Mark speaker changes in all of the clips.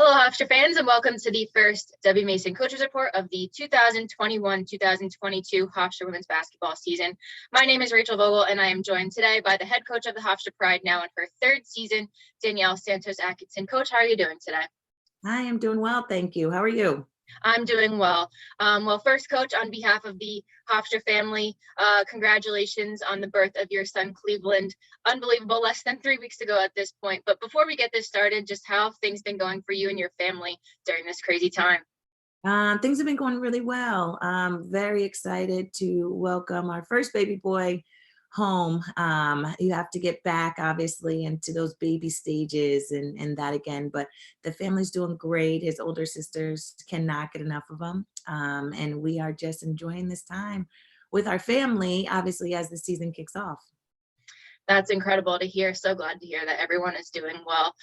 Speaker 1: Hello, Hofstra fans, and welcome to the first W. Mason Coaches Report of the 2021-2022 Hofstra women's basketball season. My name is Rachel Vogel, and I am joined today by the head coach of the Hofstra Pride, now in her third season, Danielle Santos Atkinson. Coach, how are you doing today?
Speaker 2: I am doing well, thank you. How are you?
Speaker 1: I'm doing well. First, Coach, on behalf of the Hofstra family, congratulations on the birth of your son, Cleveland. Unbelievable, less than 3 weeks ago at this point. But before we get this started, just how have things been going for you and your family during this crazy time?
Speaker 2: Things have been going really well. I'm very excited to welcome our first baby boy home. You have to get back, obviously, into those baby stages and that again, but the family's doing great. His older sisters cannot get enough of him. And we are just enjoying this time with our family, obviously, as the season kicks off.
Speaker 1: That's incredible to hear. So glad to hear that everyone is doing well.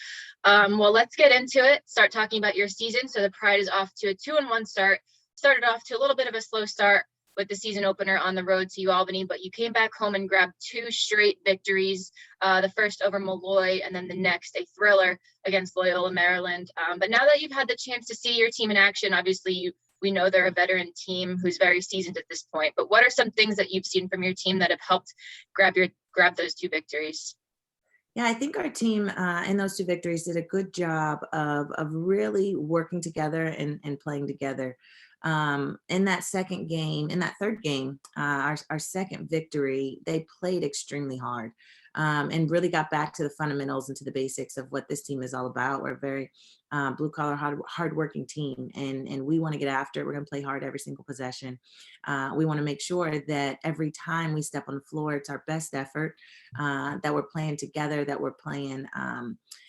Speaker 1: Let's get into it. Start talking about your season. So the Pride is off to a 2-1 start. Started off to a little bit of a slow start with the season opener on the road to Albany, but you came back home and grabbed 2 straight victories. The first over Malloy, and then the next a thriller against Loyola Maryland. But now that you've had the chance to see your team in action, obviously we know they're a veteran team who's very seasoned at this point, but what are some things that you've seen from your team that have helped grab those 2 victories?
Speaker 2: Yeah, I think our team in those 2 victories did a good job of really working together and playing together. In that third game, our second victory, they played extremely hard and really got back to the fundamentals and to the basics of what this team is all about. We're a very blue collar, hardworking team, and we want to get after it. We're going to play hard every single possession. We want to make sure that every time we step on the floor, it's our best effort, that we're playing together, that we're playing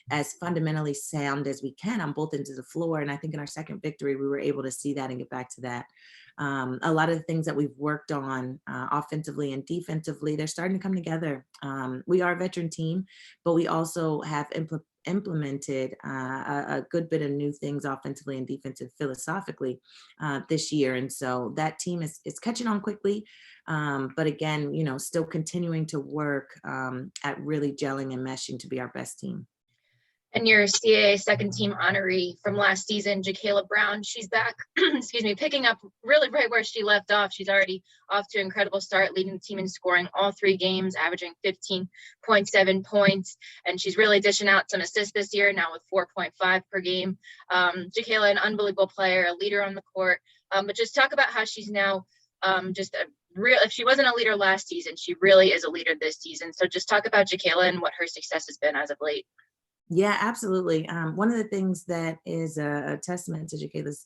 Speaker 2: as fundamentally sound as we can on both ends of the floor. And I think in our second victory, we were able to see that and get back to that. A lot of the things that we've worked on offensively and defensively, they're starting to come together. We are a veteran team, but we also have implemented a good bit of new things offensively and defensive philosophically this year. And so that team is catching on quickly. But again, still continuing to work at really gelling and meshing to be our best team.
Speaker 1: And your CAA second team honoree from last season, Jakayla Brown, she's back, excuse me, picking up really right where she left off. She's already off to an incredible start, leading the team in scoring all 3 games, averaging 15.7 points. And she's really dishing out some assists this year, now with 4.5 per game. Jakayla, an unbelievable player, a leader on the court. But just talk about how she's now if she wasn't a leader last season, she really is a leader this season. So just talk about Jakayla and what her success has been as of late.
Speaker 2: Yeah, absolutely. One of the things that is a testament to Jakayla's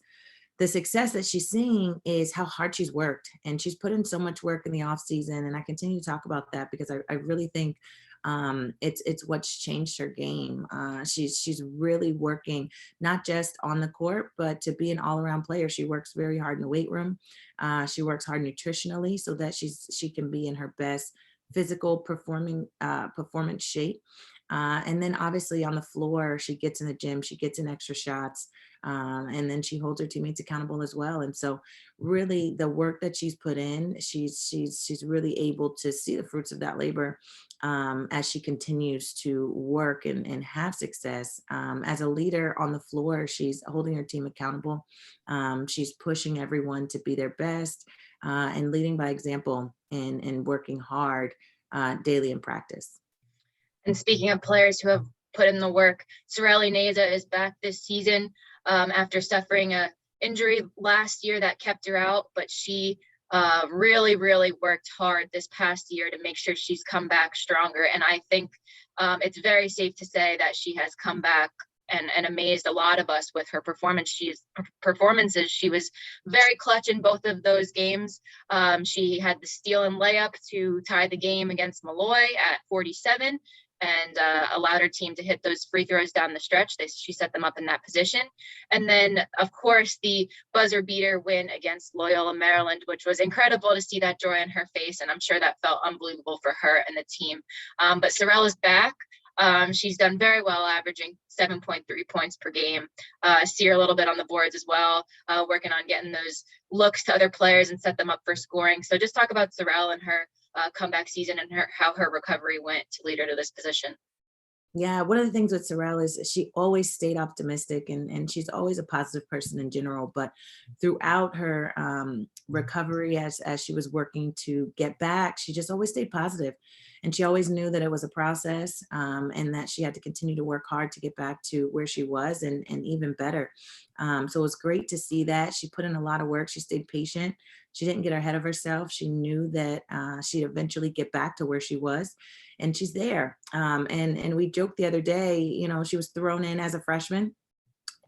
Speaker 2: the success that she's seeing is how hard she's worked, and she's put in so much work in the off season. And I continue to talk about that because I really think it's what's changed her game. She's really working not just on the court, but to be an all around player. She works very hard in the weight room. She works hard nutritionally so that she can be in her best physical performance shape. And then obviously on the floor, she gets in the gym, she gets in extra shots, and then she holds her teammates accountable as well. And so really the work that she's put in, she's really able to see the fruits of that labor as she continues to work and have success. As a leader on the floor, she's holding her team accountable. She's pushing everyone to be their best and leading by example and working hard daily in practice.
Speaker 1: And speaking of players who have put in the work, Sorel is back this season after suffering an injury last year that kept her out, but she really, really worked hard this past year to make sure she's come back stronger. And I think it's very safe to say that she has come back and amazed a lot of us with her performances. She was very clutch in both of those games. She had the steal and layup to tie the game against Malloy at 47. And allowed her team to hit those free throws down the stretch. She set them up in that position. And then, of course, the buzzer beater win against Loyola Maryland, which was incredible to see that joy on her face. And I'm sure that felt unbelievable for her and the team. But Sorel is back. She's done very well, averaging 7.3 points per game. See her a little bit on the boards as well, working on getting those looks to other players and set them up for scoring. So just talk about Sorel and her comeback season and how her recovery went to lead her to this position.
Speaker 2: Yeah, one of the things with Sorel is she always stayed optimistic, and she's always a positive person in general. But throughout her recovery, as she was working to get back, she just always stayed positive, and she always knew that it was a process, and that she had to continue to work hard to get back to where she was, and even better. So it was great to see that she put in a lot of work. She stayed patient. She didn't get ahead of herself. She knew that she'd eventually get back to where she was, and she's there. And we joked the other day, she was thrown in as a freshman,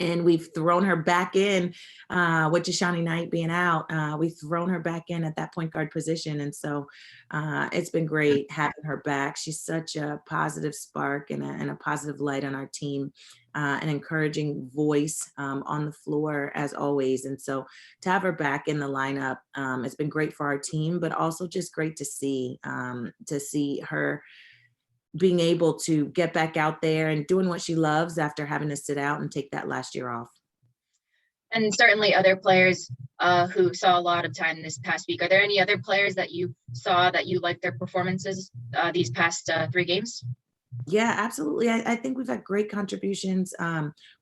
Speaker 2: and we've thrown her back in with Jashani Knight being out. We've thrown her back in at that point guard position. And so it's been great having her back. She's such a positive spark and a positive light on our team, an encouraging voice on the floor as always. And so to have her back in the lineup, it's been great for our team, but also just great to see her being able to get back out there and doing what she loves after having to sit out and take that last year off.
Speaker 1: And certainly other players who saw a lot of time this past week. Are there any other players that you saw that you liked their performances these past 3 games?
Speaker 2: Yeah, absolutely. I think we've had great contributions.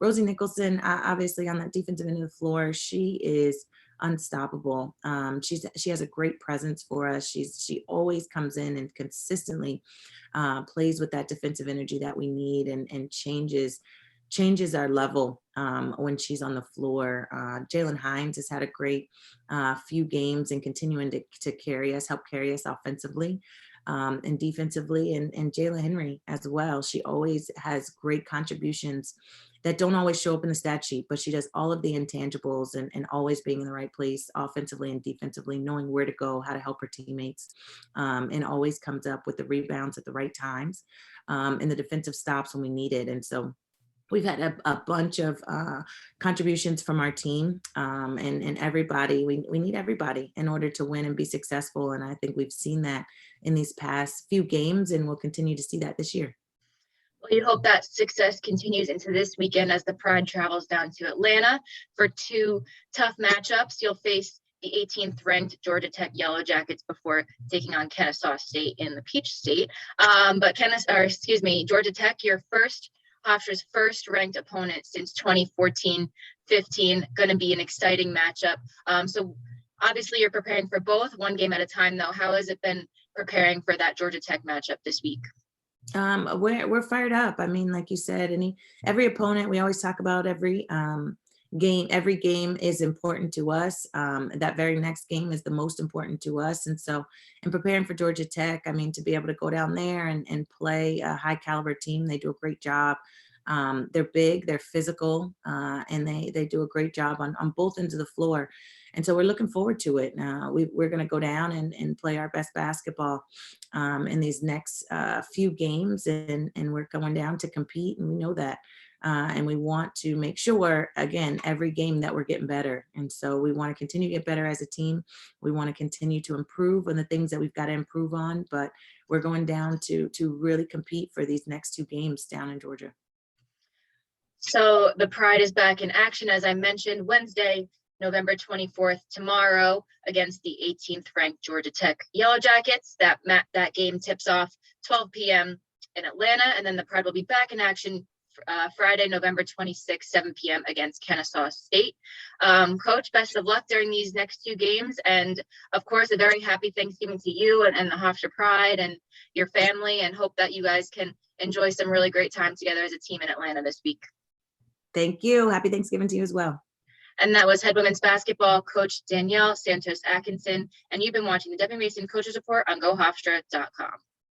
Speaker 2: Rosie Nicholson, obviously on that defensive end of the floor, she is unstoppable. She has a great presence for us. She always comes in and consistently plays with that defensive energy that we need, and changes our level when she's on the floor. Jalen Hines has had a great few games and continuing to help carry us offensively and defensively, and Jayla Henry as well. She always has great contributions that don't always show up in the stat sheet, but she does all of the intangibles, and always being in the right place offensively and defensively, knowing where to go, how to help her teammates, and always comes up with the rebounds at the right times, and the defensive stops when we need it. And so we've had a bunch of contributions from our team, and everybody. We need everybody in order to win and be successful. And I think we've seen that in these past few games, and we'll continue to see that this year.
Speaker 1: Well, you hope that success continues into this weekend as the Pride travels down to Atlanta for 2 tough matchups. You'll face the 18th ranked Georgia Tech Yellow Jackets before taking on Kennesaw State in the Peach State. But Georgia Tech, Hofstra's first ranked opponent since 2014-15, going to be an exciting matchup. So obviously you're preparing for both, one game at a time though. How has it been preparing for that Georgia Tech matchup this week?
Speaker 2: We're fired up. I mean, like you said, every opponent, we always talk about every game is important to us. That very next game is the most important to us. And so in preparing for Georgia Tech, I mean, to be able to go down there and play a high caliber team, they do a great job. They're big, they're physical, and they do a great job on both ends of the floor. And so we're looking forward to it. We're going to go down and play our best basketball in these next few games, and we're going down to compete, and we know that. And we want to make sure, again, every game that we're getting better. And so we want to continue to get better as a team. We want to continue to improve on the things that we've got to improve on, but we're going down to really compete for these next 2 games down in Georgia.
Speaker 1: So the Pride is back in action, as I mentioned, Wednesday, November 24th, tomorrow, against the 18th ranked Georgia Tech Yellow Jackets. That game tips off 12 p.m. in Atlanta, and then the Pride will be back in action Friday, November 26th, 7 p.m. against Kennesaw State. Coach, best of luck during these next 2 games, and of course, a very happy Thanksgiving to you and the Hofstra Pride and your family, and hope that you guys can enjoy some really great time together as a team in Atlanta this week.
Speaker 2: Thank you. Happy Thanksgiving to you as well.
Speaker 1: And that was head women's basketball coach Danielle Santos Atkinson. And you've been watching the Debbie Mason Coaches Report on GoHofstra.com.